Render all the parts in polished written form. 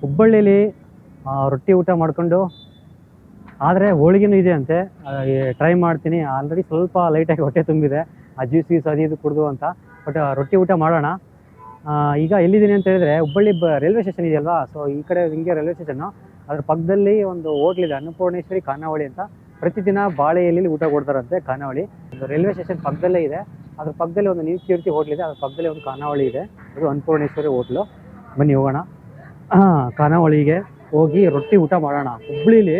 ಹುಬ್ಬಳ್ಳಿಲಿ ರೊಟ್ಟಿ ಊಟ ಮಾಡಿಕೊಂಡು ಆದರೆ ಹೋಳಿಗೆನೂ ಇದೆ ಅಂತೆ, ಟ್ರೈ ಮಾಡ್ತೀನಿ. ಆಲ್ರೆಡಿ ಸ್ವಲ್ಪ ಲೈಟಾಗಿ ಹೊಟ್ಟೆ ತುಂಬಿದೆ ಆ ಜ್ಯೂಸ್ ಅದು ಇದು ಕುಡಿದು ಅಂತ. ಬಟ್ ರೊಟ್ಟಿ ಊಟ ಮಾಡೋಣ. ಈಗ ಎಲ್ಲಿದ್ದೀನಿ ಅಂತ ಹೇಳಿದ್ರೆ ಹುಬ್ಬಳ್ಳಿ ರೈಲ್ವೆ ಸ್ಟೇಷನ್ ಇದೆಯಲ್ವಾ, ಸೊ ಈ ಕಡೆ ಹಿಂಗೆ ರೈಲ್ವೆ ಸ್ಟೇಷನ್ನು, ಅದ್ರ ಪಕ್ಕದಲ್ಲಿ ಒಂದು ಹೋಟ್ಲಿದೆ ಅನ್ನಪೂರ್ಣೇಶ್ವರಿ ಖಾನಾವಳಿ ಅಂತ. ಪ್ರತಿದಿನ ಬಾಳೆ ಎಲೆಯಲ್ಲಿ ಊಟ ಕೊಡ್ತಾರಂತೆ ಖಾನಾವಳಿ. ಇದು ರೈಲ್ವೆ ಸ್ಟೇಷನ್ ಪಕ್ಕದಲ್ಲೇ ಇದೆ. ಅದ್ರ ಪಕ್ಕದಲ್ಲಿ ಒಂದು ನ್ಯೂ ಕೀರ್ತಿ ಹೋಟ್ಲ್ ಇದೆ, ಅದ್ರ ಪಕ್ಕದಲ್ಲಿ ಒಂದು ಖಾನಾವಳಿ ಇದೆ, ಅದು ಅನ್ನಪೂರ್ಣೇಶ್ವರಿ ಹೋಟ್ಲು. ಬನ್ನಿ ಹೋಗೋಣ. ಖಾನಾವಳಿಗೆ ಹೋಗಿ ರೊಟ್ಟಿ ಊಟ ಮಾಡೋಣ. ಹುಬ್ಬಳ್ಳಿಲಿ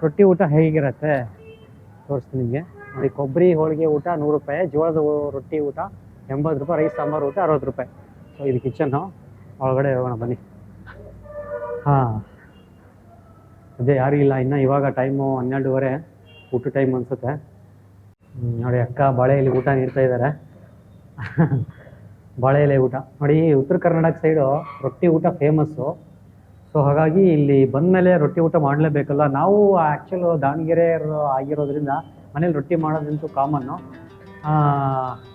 ರೊಟ್ಟಿ ಊಟ ಹೇಗಿರುತ್ತೆ ತೋರಿಸ್ತೀನಿ ನಿಮಗೆ. ನೋಡಿ, ಕೊಬ್ಬರಿ ಹೋಳಿಗೆ ಊಟ 100 ರೂಪಾಯಿ, ಜೋಳದ ರೊಟ್ಟಿ ಊಟ 80 ರೂಪಾಯಿ, ರೈಸ್ ಸಾಂಬಾರು ಊಟ 60 ರೂಪಾಯಿ. ಸೊ ಇದು ಕಿಚನ್ನು, ಒಳಗಡೆ ಹೋಗೋಣ ಬನ್ನಿ. ಅದೇ ಯಾರೂ ಇಲ್ಲ ಇನ್ನು. ಇವಾಗ ಟೈಮು 12:30, ಊಟ ಟೈಮ್ ಅನಿಸುತ್ತೆ. ನೋಡಿ, ಅಕ್ಕ ಬಾಳೆ ಎಲೆ ಊಟ ನೀಡ್ತಾ ಇದ್ದಾರೆ. ಬಾಳೆ ಎಲೆ ಊಟ ನೋಡಿ, ಉತ್ತರ ಕರ್ನಾಟಕ ಸೈಡು ರೊಟ್ಟಿ ಊಟ ಫೇಮಸ್ಸು. ಸೊ ಹಾಗಾಗಿ ಇಲ್ಲಿ ಬಂದಮೇಲೆ ರೊಟ್ಟಿ ಊಟ ಮಾಡಲೇಬೇಕಲ್ಲ. ನಾವು ಆ್ಯಕ್ಚುಲು ದಾವಣಗೆರೆಯವರು ಆಗಿರೋದ್ರಿಂದ ಮನೇಲಿ ರೊಟ್ಟಿ ಮಾಡೋದಂತೂ ಕಾಮನ್ನು.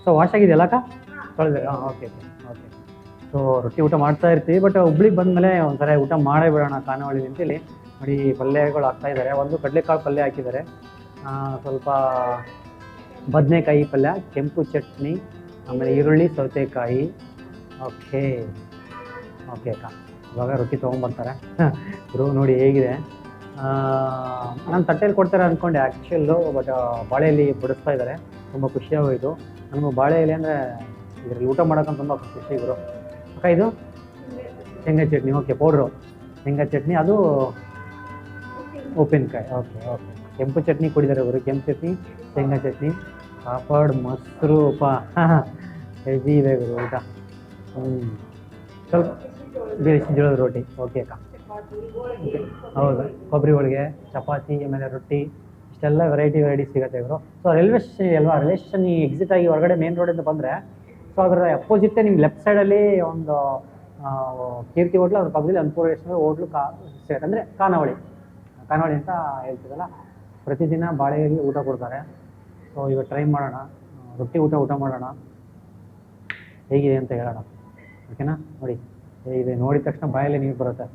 ಸೊ ವಾಶ್ ಆಗಿದೆಯಲ್ಲ ಅಕ್ಕ? ತೊಳೆದ್ರೆ ಓಕೆ ಓಕೆ. ಸೊ ರೊಟ್ಟಿ ಊಟ ಮಾಡ್ತಾ ಇರ್ತೀವಿ, ಬಟ್ ಹುಬ್ಳಿಗೆ ಬಂದಮೇಲೆ ಒಂದ್ಸರಿ ಊಟ ಮಾಡೇ ಬಿಡೋಣ ಖಾನಾವಳಿ ಅಂತೇಳಿ. ನೋಡಿ, ಪಲ್ಯಗಳು ಹಾಕ್ತಾಯಿದ್ದಾರೆ. ಒಂದು ಕಡಲೆಕಾಳು ಪಲ್ಯ ಹಾಕಿದ್ದಾರೆ, ಸ್ವಲ್ಪ ಬದನೆಕಾಯಿ ಪಲ್ಯ, ಕೆಂಪು ಚಟ್ನಿ, ಆಮೇಲೆ ಈರುಳ್ಳಿ, ಸೌತೆಕಾಯಿ. ಓಕೆ ಓಕೆ ಅಕ್ಕ, ಇವಾಗ ರೊಟ್ಟಿ ತೊಗೊಂಬರ್ತಾರೆ. ಗುರು ನೋಡಿ ಹೇಗಿದೆ. ನಾನು ತಟ್ಟೆಯಲ್ಲಿ ಕೊಡ್ತಾರೆ ಅಂದ್ಕೊಂಡೆ ಆ್ಯಕ್ಚುಲ್ಲು, ಬಟ್ ಬಾಳೆ ಎಲೆ ಬಡಿಸ್ತಾ ಇದ್ದಾರೆ. ತುಂಬ ಖುಷಿಯಾಗೋಯಿತು ನನಗೂ. ಬಾಳೆ ಎಲೆ ಅಂದರೆ ಇದರಲ್ಲಿ ಊಟ ಮಾಡೋಕ್ಕಂತ ತುಂಬ ಖುಷಿ ಗುರು. ಅಕ್ಕ ಇದು ಶೇಂಗಾ ಚಟ್ನಿ, ಓಕೆ ಪೌಡ್ರು ಶೇಂಗಾ ಚಟ್ನಿ, ಅದು ಉಪ್ಪಿನಕಾಯಿ. Okay okay. ಕೆಂಪು ಚಟ್ನಿ ಕೊಡಿದ್ದಾರೆ ಗುರು, ಕೆಂಪು ಚಟ್ನಿ, ಶೇಂಗಾ ಚಟ್ನಿ, ಪಾಪಡ್, ಮೊಸರು. ಹೆವಿ ಇದೆ ಗುರು ಊಟ. ಸ್ವಲ್ಪ ಬೇಯಿಸಿ ಜೋಳದ ರೊಟ್ಟಿ. ಓಕೆ ಅಕ್ಕ. ಓಕೆ ಹೌದು, ಕೊಬ್ಬರಿ ಹೋಳಿಗೆ, ಚಪಾತಿ, ಆಮೇಲೆ ರೊಟ್ಟಿ, ಇಷ್ಟೆಲ್ಲ ವೆರೈಟಿ ಸಿಗುತ್ತೆ ಇವರು. ಸೊ ರೈಲ್ವೆ ಸ್ಟೇಷನ್ ಅಲ್ವಾ, ರೈಲ್ವೆ ಸ್ಟೇಷನ್ ಎಕ್ಸಿಟ್ ಆಗಿ ಹೊರಗಡೆ ಮೇನ್ ರೋಡಿಂದ ಬಂದರೆ, ಸೊ ಅದರ ಅಪೋಸಿಟ್ಟೇ ನಿಮ್ಗೆ ಲೆಫ್ಟ್ ಸೈಡಲ್ಲಿ ಒಂದು ಕೀರ್ತಿ ಹೋಟ್ಲು, ಅದ್ರ ಪಕ್ಕದಲ್ಲಿ ಅನ್ನಪೂರ್ಣೇಶ್ವರಿ ಹೋಟ್ಲು ಅಂದರೆ ಖಾನಾವಳಿ ಅಂತ ಹೇಳ್ತಿರಲ್ಲ. ಪ್ರತಿದಿನ ಬಾಳೆಯಲ್ಲಿ ಊಟ ಕೊಡ್ತಾರೆ. ಸೊ ಇವಾಗ ಟ್ರೈ ಮಾಡೋಣ, ರೊಟ್ಟಿ ಊಟ ಮಾಡೋಣ, ಹೇಗಿದೆ ಅಂತ ಹೇಳೋಣ. ಓಕೆನಾ? ನೋಡಿ ಹೇಗಿದೆ, ನೋಡಿದ ತಕ್ಷಣ ಬಾಯಲ್ಲಿ ನೀರು ಬರುತ್ತೆ.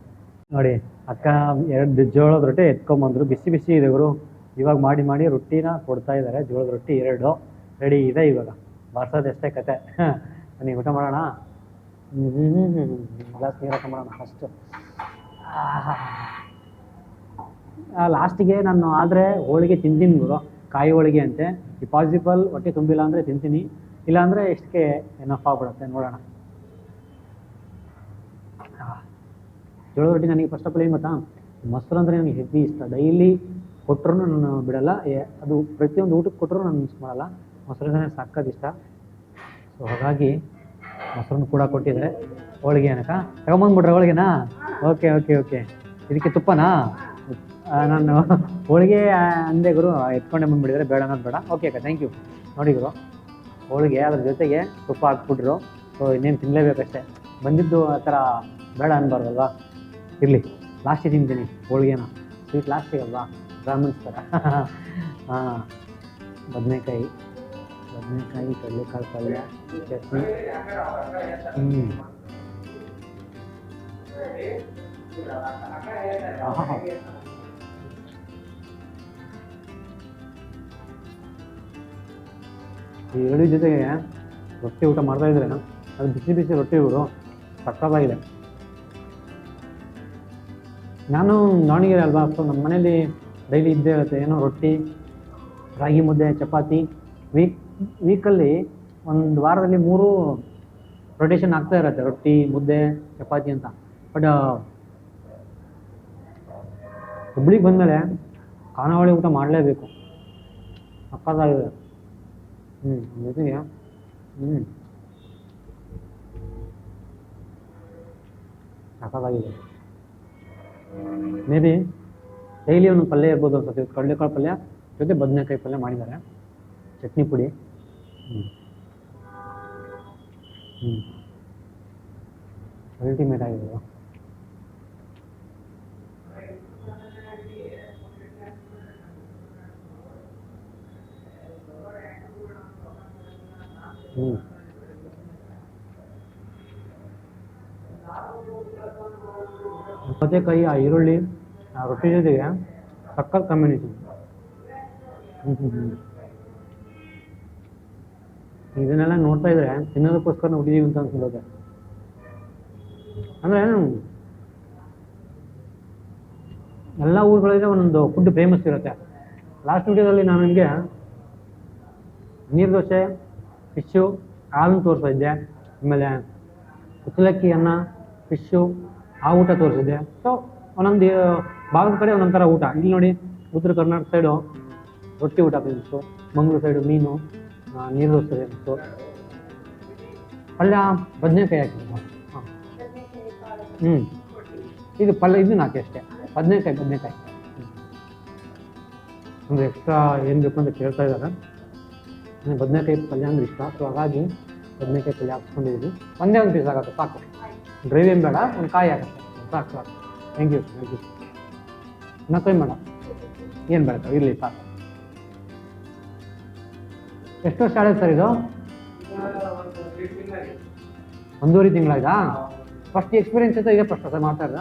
ನೋಡಿ, ಅಕ್ಕ 2 ಜೋಳದ ರೊಟ್ಟಿ ಎತ್ಕೊಂಬಂದರು, ಬಿಸಿ ಇದೆ ಇವರು. ಇವಾಗ ಮಾಡಿ ರೊಟ್ಟಿನ ಕೊಡ್ತಾ ಇದ್ದಾರೆ. ಜೋಳದ ರೊಟ್ಟಿ 2 ರೆಡಿ ಇದೆ, ಇವಾಗ ಬಾರ್ಸೋದು ಎಷ್ಟೇ ಕತೆ. ಬನ್ನಿ ಊಟ ಮಾಡೋಣ. ಗ್ಲಾಸ್ ನೀರು ಹಾಕೊಂಬಿಡೋಣ ಫಸ್ಟು. ಲಾಸ್ಟಿಗೆ ನಾನು ಆದರೆ ಹೋಳಿಗೆ ತಿಂತೀನಿ ಗುರು, ಕಾಯಿ ಹೋಳಿಗೆ ಅಂತೆ. ಈ ಪಾಸಿಬಲ್ ಹೊಟ್ಟೆ ತುಂಬಿಲ್ಲ ಅಂದರೆ ತಿಂತೀನಿ, ಇಲ್ಲಾಂದರೆ ಇಷ್ಟಕ್ಕೆ ಏನಫ್ ಆಗ್ಬಿಡುತ್ತೆ. ನೋಡೋಣ. ಜೋಳದ ರೊಟ್ಟಿ ನನಗೆ ಫಸ್ಟ್ ಆಫ್ ಆಲ್ ಏನು ಗೊತ್ತಾ, ಮೊಸರು ಅಂದರೆ ನನಗೆ ಹೆವಿ ಇಷ್ಟ. ಡೈಲಿ ಕೊಟ್ಟರು ನಾನು ಬಿಡಲ್ಲ, ಅದು ಪ್ರತಿಯೊಂದು ಊಟಕ್ಕೆ ಕೊಟ್ಟರು ನಾನು ಮಿಸ್ ಮಾಡಲ್ಲ. ಮೊಸರು ಸಾಕೋದು ಇಷ್ಟ. ಸೊ ಹಾಗಾಗಿ ಮೊಸರನ್ನು ಕೂಡ ಕೊಟ್ಟಿದ್ದಾರೆ. ಹೋಳಿಗೆ ಏನಕ್ಕ ತಗೊಂಬಂದ್ಬಿಟ್ರೆ ಹೋಳಿಗೆನಾ? Okay okay okay. ಇದಕ್ಕೆ ತುಪ್ಪನಾ? ನಾನು ಹೋಳಿಗೆ ಅಂದೆ ಗುರು, ಎತ್ಕೊಂಡೆ ಬಂದುಬಿಟ್ಟಿದ್ರೆ ಬೇಡ ಅನ್ನೋದು ಬೇಡ. ಓಕೆ ಅಕ್ಕ, ಥ್ಯಾಂಕ್ ಯು. ನೋಡಿ ಗುರು, ಹೋಳಿಗೆ ಅದ್ರ ಜೊತೆಗೆ ತುಪ್ಪ ಹಾಕ್ಬಿಟ್ರು. ಸೊ ಇನ್ನೇನು ತಿನ್ನಲೇಬೇಕಷ್ಟೇ. ಬಂದಿದ್ದು ಆ ಥರ ಬೇಡ ಅನ್ಬಾರ್ದಲ್ವಾ. ಇರಲಿ, ಲಾಸ್ಟಿಗೆ ತಿಂತೀನಿ ಹೋಳಿಗೆನ, ಸ್ವೀಟ್ ಲಾಸ್ಟಿಗೆ ಅಲ್ವಾ, ಬ್ರಾಹ್ಮಣ್ಸ್ ಥರ. ಬದನೆಕಾಯಿ, ಕಡಲೆಕಾಳು ಪಲ್ಯ, ಚಟ್ನಿ. ಈ 2 ಜೊತೆಗೆ ರೊಟ್ಟಿ ಊಟ ಮಾಡ್ತಾಯಿದ್ರೆ ಅದು ಬಿಸಿ ರೊಟ್ಟಿ ಇವರು ಸಕ್ಕತ್ತಾಗಿದೆ. ನಾನು ದಾವಣಗೆರೆ ಅಲ್ವಾ, ಸೊ ನಮ್ಮ ಮನೇಲಿ ಡೈಲಿ ಇದ್ದೇ ಇರುತ್ತೆ ಏನೋ ರೊಟ್ಟಿ, ರಾಗಿ ಮುದ್ದೆ, ಚಪಾತಿ. ವೀಕಲ್ಲಿ ಒಂದು ವಾರದಲ್ಲಿ 3 ರೊಟೇಷನ್ ಆಗ್ತಾ ಇರುತ್ತೆ, ರೊಟ್ಟಿ, ಮುದ್ದೆ, ಚಪಾತಿ ಅಂತ. ಬಟ್ ಹುಬ್ಳಿಗೆ ಬಂದಮೇಲೆ ಖಾನಾವಳಿ ಊಟ ಮಾಡಲೇಬೇಕು, ಸಕ್ಕತ್ತಾಗಿದೆ. ಜೊತೆಗೆ ಸಕ್ಕತ್ತಾಗಿದೆ. ಮೇ ಬಿ ಡೈಲಿ ಒಂದು ಪಲ್ಯ ಇರ್ಬೋದು ಅನ್ಸುತ್ತೆ. ಕಡಲೆಕಾಳು ಪಲ್ಯ ಜೊತೆ ಬದನೆಕಾಯಿ ಪಲ್ಯ ಮಾಡಿದ್ದಾರೆ, ಚಟ್ನಿ ಪುಡಿ. ಅಲ್ಟಿಮೇಟ್ ಆಗಿದೆ. ಸೌತೆಕಾಯಿ ಆ ಈರುಳ್ಳಿ ಆ ರೊಟ್ಟಿ ಜೊತೆಗೆ ಸಖತ್ ಕಾಂಬಿನೇಷನ್. ಇದನ್ನೆಲ್ಲ ನೋಡ್ತಾ ಇದ್ರೆ ತಿನ್ನೋದಕ್ಕೋಸ್ಕರ ಹುಟ್ಟಿದೀವಿ ಅಂತ ಅನ್ಸುತ್ತೆ. ಅಂದರೆ ಎಲ್ಲ ಊರುಗಳಿಗೆ ಒಂದೊಂದು ಫುಡ್ ಫೇಮಸ್ ಇರುತ್ತೆ. ಲಾಸ್ಟ್ ವಿಡಿಯೋದಲ್ಲಿ ನಾನು ನಿಮಗೆ ನೀರು ದೋಸೆ, ಫಿಶ್ಶು, ಹಾಲನ್ನು ತೋರಿಸ್ತಾ ಇದ್ದೆ. ಆಮೇಲೆ ಕುಚ್ಚಲಕ್ಕಿ ಅನ್ನ, ಫಿಶ್ಶು ಆ ಊಟ ತೋರಿಸಿದ್ದೆ. ಸೊ ಒಂದೊಂದು ಭಾಗದ ಕಡೆ ಒಂದೊಂದು ಥರ ಊಟ. ಇಲ್ಲಿ ನೋಡಿ ಉತ್ತರ ಕರ್ನಾಟಕ ಸೈಡು ರೊಟ್ಟಿ ಊಟ ಫೇಮಸ್ಸು, ಮಂಗಳೂರು ಸೈಡು ಮೀನು, ನೀರು ದೋಸೆ ಫೇಮಸ್ಸು, ಪಲ್ಯ ಬದನೆಕಾಯಿ ಹಾಕಿದ್ರು. ಹಾಂ ಇದು ಪಲ್ಯ ಇದನ್ನು ಹಾಕಿ ಅಷ್ಟೇ, ಬದನೆಕಾಯಿ ಒಂದು ಎಕ್ಸ್ಟ್ರಾ ಏನು ಬೇಕು ಅಂತ ಕೇಳ್ತಾ ಇದ್ದಾರೆ. ನನಗೆ ಬದನೆಕಾಯಿ ಪಲ್ಯ ಅಂದ್ರೆ ಇಷ್ಟ. ಸೊ ಹಾಗಾಗಿ ಬದನೆಕಾಯಿ ಪಲ್ಯ ಹಾಕ್ಸ್ಕೊಂಡಿದ್ದೀನಿ. ಒಂದೇ ಒಂದು ಪೀಸ್ ಆಗುತ್ತೆ ಸಾಕು, ಡ್ರೈವ್ ಏನು ಬೇಡ, ಒಂದು ಕಾಯಿ ಆಗುತ್ತೆ ಸಾಕು. Thank you. ಇನ್ನೊಂದು ಬೇಡ, ಏನು ಬೇಡ, ಇರಲಿ ಸಾಕು. ಎಷ್ಟು ವರ್ಷ ಆಗಿದೆ ಸರ್ ಇದು? 1.5 ತಿಂಗಳಾಯ್ತಾ? ಫಸ್ಟ್ ಎಕ್ಸ್ಪೀರಿಯನ್ಸ್ ಇತ್ತು, ಇದೆ ಫಸ್ಟ್ ಸರ್ ಮಾಡ್ತಾ ಇದ್ದ?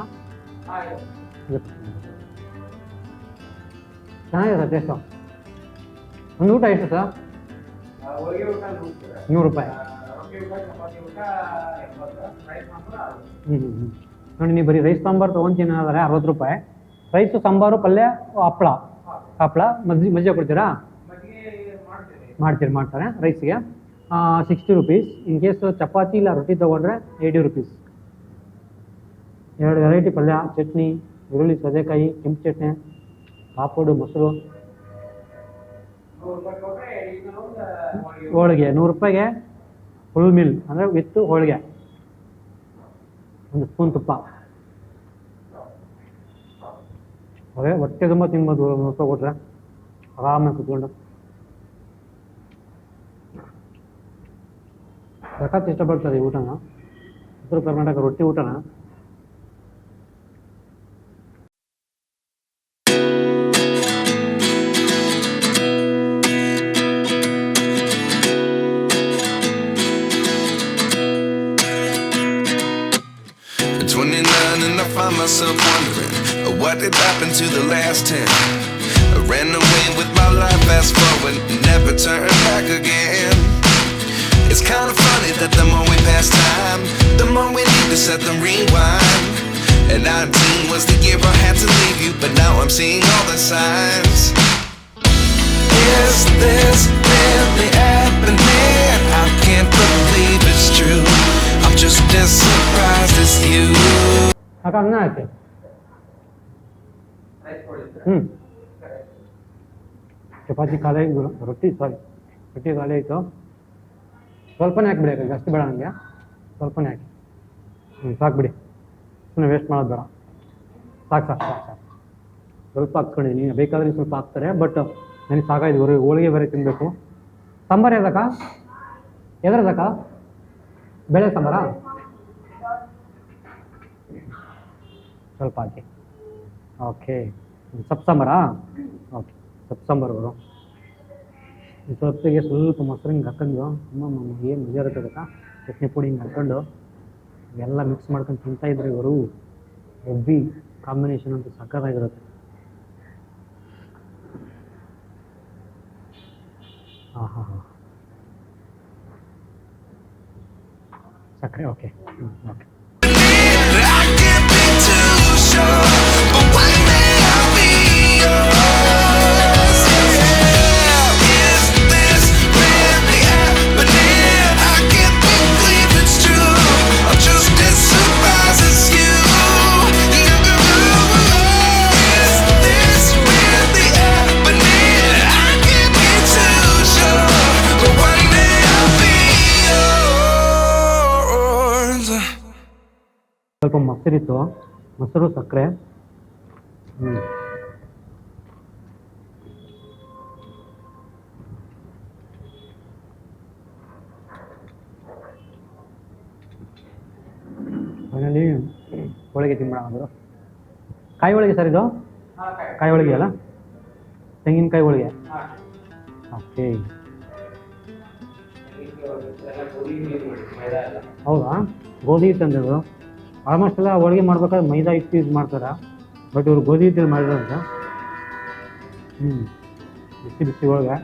ಚೆನ್ನಾಗಿದೆ ಸರ್ ಟೇಸ್ಟು. ಒಂದು ಊಟ ಎಷ್ಟು ಸರ್? 100 ರೂಪಾಯಿ. ನೋಡಿ, ನೀವು ಬರೀ ರೈಸ್ ಸಾಂಬಾರು ತೊಗೊಂತೀನಿ ಅಂದರೆ 60 ರೂಪಾಯಿ. ರೈಸು, ಸಾಂಬಾರು, ಪಲ್ಯ, ಹಪ್ಪಳ ಮಜ್ಜಿಗೆ ಕೊಡ್ತೀರಾ? ಮಾಡ್ತಾರೆ ರೈಸಿಗೆ 60 ರೂಪೀಸ್. ಇನ್ ಕೇಸ್ ಚಪಾತಿ ಇಲ್ಲ ರೊಟ್ಟಿ ತೊಗೊಂಡ್ರೆ 80 ರೂಪೀಸ್. 2 ವೆರೈಟಿ ಪಲ್ಯ, ಚಟ್ನಿ, ಈರುಳ್ಳಿ, ಸೌತೆಕಾಯಿ, ಕೆಂಪು ಚಟ್ನಿ, ಪಾಪಡು, ಮೊಸರು, ಹೋಳಿಗೆ 100 ರೂಪಾಯಿಗೆ ಫುಲ್ ಮೀಲ್ ಅಂದರೆ ವಿತ್ತು ಹೋಳಿಗೆ, ಒಂದು ಸ್ಪೂನ್ ತುಪ್ಪ. ಅದೇ ಹೊಟ್ಟೆ ತುಂಬ ತಿನ್ಬೋದು 100 ರೂಪಾಯಿ ಕೊಟ್ಟರೆ ಆರಾಮಾಗಿ ಕುತ್ಕೊಂಡು. ಸಖತ್ ಇಷ್ಟಪಡ್ತಾರೆ ಈ ಊಟನ, ಉತ್ತರ ಕರ್ನಾಟಕ ರೊಟ್ಟಿ ಊಟನ. Myself wondering what did happen to the last 10. I ran away with my life, fast forward, never turn back again. It's kind of funny that the more we pass time, the more we need to set them rewind. And 19 was the year I had to leave you, but now I'm seeing all the signs. Is this really happening? I can't believe it's true. I'm just as surprised as you. ಅಕ್ಕ ಅನ್ನ ಹಾಕಿ. ಚಪಾತಿ ಖಾಲಿ, ರೊಟ್ಟಿ ಖಾಲಿ ಆಯಿತು. ಸ್ವಲ್ಪನೇ ಹಾಕಿಬಿಡಿ, ಜಾಸ್ತಿ ಬೇಡ ನನಗೆ, ಸ್ವಲ್ಪನೇ ಹಾಕಿ. ಸಾಕು ಬಿಡಿ, ಸುಮ್ಮನೆ ವೇಸ್ಟ್ ಮಾಡೋದು ಬೇಡ. ಸಾಕು ಸ್ವಲ್ಪ ಹಾಕ್ಕೊಂಡಿದ್ದೀನಿ. ಬೇಕಾದ್ರೆ ಸ್ವಲ್ಪ ಹಾಕ್ತಾರೆ, ಬಟ್ ನನಗೆ ಸಾಕಾಯ್ತು. ಹೋಳಿಗೆ ಬೇರೆ ತಿನ್ನಬೇಕು. ಸಾಂಬಾರು ಎದ್ರದಕ್ಕ? ಬೇಳೆ ಸಾಂಬಾರಾ? ಸ್ವಲ್ಪ ಹಾಕಿ. ಓಕೆ, ಸೊಪ್ಪು ಸಾಂಬಾರಾ? ಓಕೆ, ಸೊಪ್ಪು ಸಾಂಬಾರು ಬರು. ಸೊಪ್ಪಿಗೆ ಸ್ವಲ್ಪ ಮೊಸರು ಹಿಂಗೆ ಹಾಕೊಂಡು ಏನು ಮಜಾ ಇರುತ್ತೆ ಗೊತ್ತಾ? ಚಟ್ನಿ ಪುಡಿ ಹಿಂಗೆ ಹಾಕ್ಕೊಂಡು ಎಲ್ಲ ಮಿಕ್ಸ್ ಮಾಡ್ಕೊಂಡು ತಿಂತಾಯಿದ್ರೆ ಇವರು ಹೆವಿ ಕಾಂಬಿನೇಷನ್ ಅಂತೂ ಸಕ್ಕತ್ತಾಗಿರುತ್ತೆ. ಹಾಂ ಸಕ್ಕರೆ ಓಕೆ. ಓಕೆ, ಸ್ವಲ್ಪ ಮೊಸರಿತ್ತು, ಮೊಸರು, ಸಕ್ಕರೆ. ಫೈನಲಿ ಹೋಳಿಗೆ ತಿನ್ಬೇಡ ಅದು. ಕಾಯಿ ಹೋಳಿಗೆ ಸರ್ ಇದು? ಕಾಯಿ ಹೋಳಿಗೆ ಅಲ್ಲ, ತೆಂಗಿನಕಾಯಿ ಹೋಳಿಗೆ. ಓಕೆ, ಹೌದಾ? ಗೋಧಿ ಹಿಟ್ಟು ಅಂದಿದ್ರು. ಆಲ್ಮೋಸ್ಟ್ ಎಲ್ಲ ಹೋಳಿಗೆ ಮಾಡ್ಬೇಕಾದ್ರೆ ಮೈದಾ ಹಿಟ್ಟು ಯೂಸ್ ಮಾಡ್ತಾರೆ, ಬಟ್ ಇವ್ರು ಗೋಧಿ ಹಿಟ್ಟಲ್ಲಿ ಮಾಡಿರೋಂತ. ಬಿಸಿ ಬಿಸಿ ಹೋಳಿಗೆ.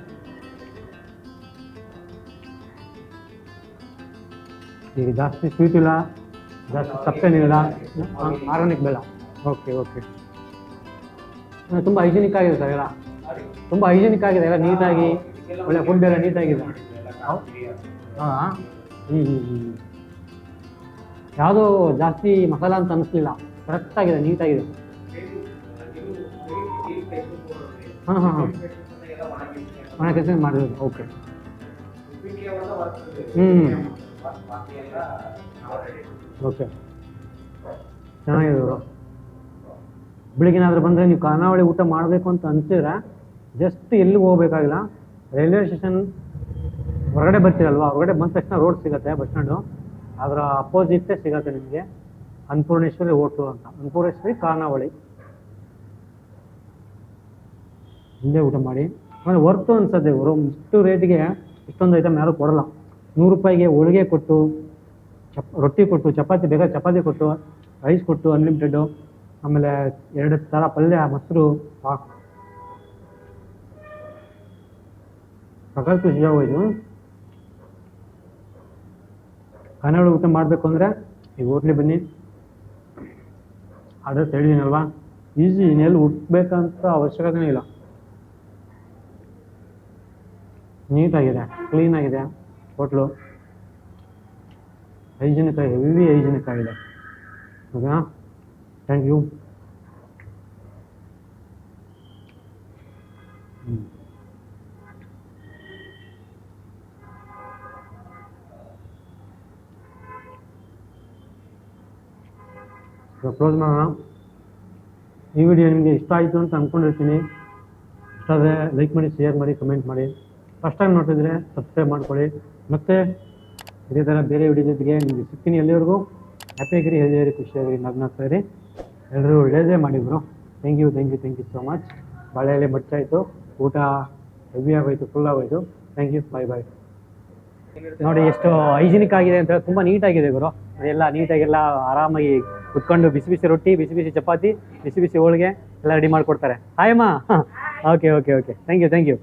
ಈಗ ಜಾಸ್ತಿ ಸ್ವೀಟ್ ಇಲ್ಲ, ಜಾಸ್ತಿ ಸಪ್ಪೇನಿಲ್ಲ, ಆರ್ಗಾನಿಕ್ ಬೆಲ್ಲ. Okay okay. ತುಂಬ ಹೈಜಿನಿಕ್ ಆಗಿದೆ ಸರ್ ಎಲ್ಲ, ತುಂಬ ಹೈಜಿನಿಕ್ ಆಗಿದೆ ಎಲ್ಲ, ನೀಟಾಗಿ ಒಳ್ಳೆ ಫುಡ್ ಎಲ್ಲ ನೀಟಾಗಿದೆ. ಹಾಂ ಯಾವುದೂ ಜಾಸ್ತಿ ಮಸಾಲ ಅಂತ ಅನ್ನಿಸ್ಲಿಲ್ಲ, ಕರೆಕ್ಟಾಗಿದೆ, ನೀಟಾಗಿದೆ. ಹಾಂ ಹಾಂ ಹಾಂ ಒಣ ಕೆಲಸ ಮಾಡಿರೋದು. ಓಕೆ. ಓಕೆ, ಚೆನ್ನಾಗಿದೆ. ಬೆಳಿಗ್ಗೆನಾದ್ರೂ ಬಂದರೆ ನೀವು ಖಾನಾವಳಿ ಊಟ ಮಾಡಬೇಕು ಅಂತ ಅನಿಸಿದ್ರೆ ಜಸ್ಟ್ ಎಲ್ಲಿಗೆ ಹೋಗ್ಬೇಕಾಗಿಲ್ಲ, ರೈಲ್ವೆ ಸ್ಟೇಷನ್ ಹೊರಗಡೆ ಬರ್ತೀರಲ್ವಾ, ಹೊರಗಡೆ ಬಂದ ತಕ್ಷಣ ರೋಡ್ ಸಿಗುತ್ತೆ, ಬಸ್ ಸ್ಟ್ಯಾಂಡು, ಅದರ ಅಪೋಸಿಟ್ಟೇ ಸಿಗುತ್ತೆ ನಿಮಗೆ ಅನ್ನಪೂರ್ಣೇಶ್ವರಿ ಹೋಟ್ಲು ಅಂತ, ಅನ್ನಪೂರ್ಣೇಶ್ವರಿ ಖಾನಾವಳಿ. ಹಿಂದೆ ಊಟ ಮಾಡಿ. ಆಮೇಲೆ ವರ್ತು ಅನ್ಸುತ್ತೆ, ಇವರು ಇಷ್ಟು ರೇಟಿಗೆ ಇಷ್ಟೊಂದು ಐಟಮ್ ಯಾರು ಕೊಡಲ್ಲ. 100 ರೂಪಾಯಿಗೆ ಹೋಳಿಗೆ ಕೊಟ್ಟು, ರೊಟ್ಟಿ ಕೊಟ್ಟು, ಚಪಾತಿ ಬೇಕಾದ್ರೆ ಚಪಾತಿ ಕೊಟ್ಟು, ರೈಸ್ ಕೊಟ್ಟು ಅನ್ಲಿಮಿಟೆಡ್ಡು, ಆಮೇಲೆ 2 ಥರ ಪಲ್ಯ, ಮೊಸರು, ಸಕಾಲ ಖುಷಿಯಾಗೋಯ್ತು. ಖಾನಾವಳಿ ಊಟ ಮಾಡಬೇಕು ಅಂದರೆ ಈ ಹೋಟ್ಲಿಗೆ ಬನ್ನಿ. ಅಡ್ರೆಸ್ ಹೇಳಿದ್ದೀನಲ್ವಾ, ಈಸಿ, ಇನ್ನೆಲ್ಲಿ ಹುಟ್ಟಬೇಕಂತ ಅವಶ್ಯಕತೆನೇ ಇಲ್ಲ. ನೀಟಾಗಿದೆ, ಕ್ಲೀನಾಗಿದೆ ಹೋಟ್ಲು, ಹೈಜಿನಿಕ್ ಆಗಿದೆ, ಹೆವಿ ಹೈಜಿನಿಕ್ ಆಗಿದೆ. ಓಕೆನಾ? Thank you. ಕ್ಲೋಸ್ ಮಾಡೋಣ. ಈ ವಿಡಿಯೋ ನಿಮಗೆ ಇಷ್ಟ ಆಯಿತು ಅಂತ ಅಂದ್ಕೊಂಡಿರ್ತೀನಿ. ಇಷ್ಟ ಆದರೆ ಲೈಕ್ ಮಾಡಿ, ಶೇರ್ ಮಾಡಿ, ಕಮೆಂಟ್ ಮಾಡಿ. ಫಸ್ಟ್ ಟೈಮ್ ನೋಡ್ತಿದ್ರೆ ಸಬ್ಸ್ಕ್ರೈಬ್ ಮಾಡ್ಕೊಳ್ಳಿ. ಮತ್ತು ಇದೇ ಥರ ಬೇರೆ ವಿಡಿಯೋ ಜೊತೆಗೆ ನಿಮಗೆ ಸಿಗ್ತೀನಿ. ಎಲ್ಲಿವರೆಗೂ ಹ್ಯಾಪಿಯಾಗಿರಿ, ಹೆಲ್ದಿಯಾಗಿರಿ, ಖುಷಿಯಾಗಿರಿ, ನಗ್ನಾಗ್ತಾ ಇರಿ. ಎಲ್ಲರೂ ಒಳ್ಳೇದೇ ಮಾಡಿದ್ರು. Thank you so much. ಬಾಳೆ ಎಲೆ ಮಚ್ಚಾಯಿತು, ಊಟ ಹೆವಿ ಆಗೋಯ್ತು, ಫುಲ್ ಆಗೋಯ್ತು. Thank you, bye bye. ನೋಡಿ ಎಷ್ಟು ಹೈಜಿನಿಕ್ ಆಗಿದೆ ಅಂತ, ತುಂಬ ನೀಟಾಗಿದೆ ಗುರು. ಅದೆಲ್ಲ ನೀಟಾಗೆಲ್ಲ ಆರಾಮಾಗಿ ಕುತ್ಕೊಂಡು ಬಿಸಿ ಬಿಸಿ ರೊಟ್ಟಿ, ಬಿಸಿ ಬಿಸಿ ಚಪಾತಿ, ಬಿಸಿ ಬಿಸಿ ಹೋಳಿಗೆ ಎಲ್ಲ ರೆಡಿ ಮಾಡಿಕೊಡ್ತಾರೆ. ಹಾಯಮ್ಮ. Okay okay okay, thank you.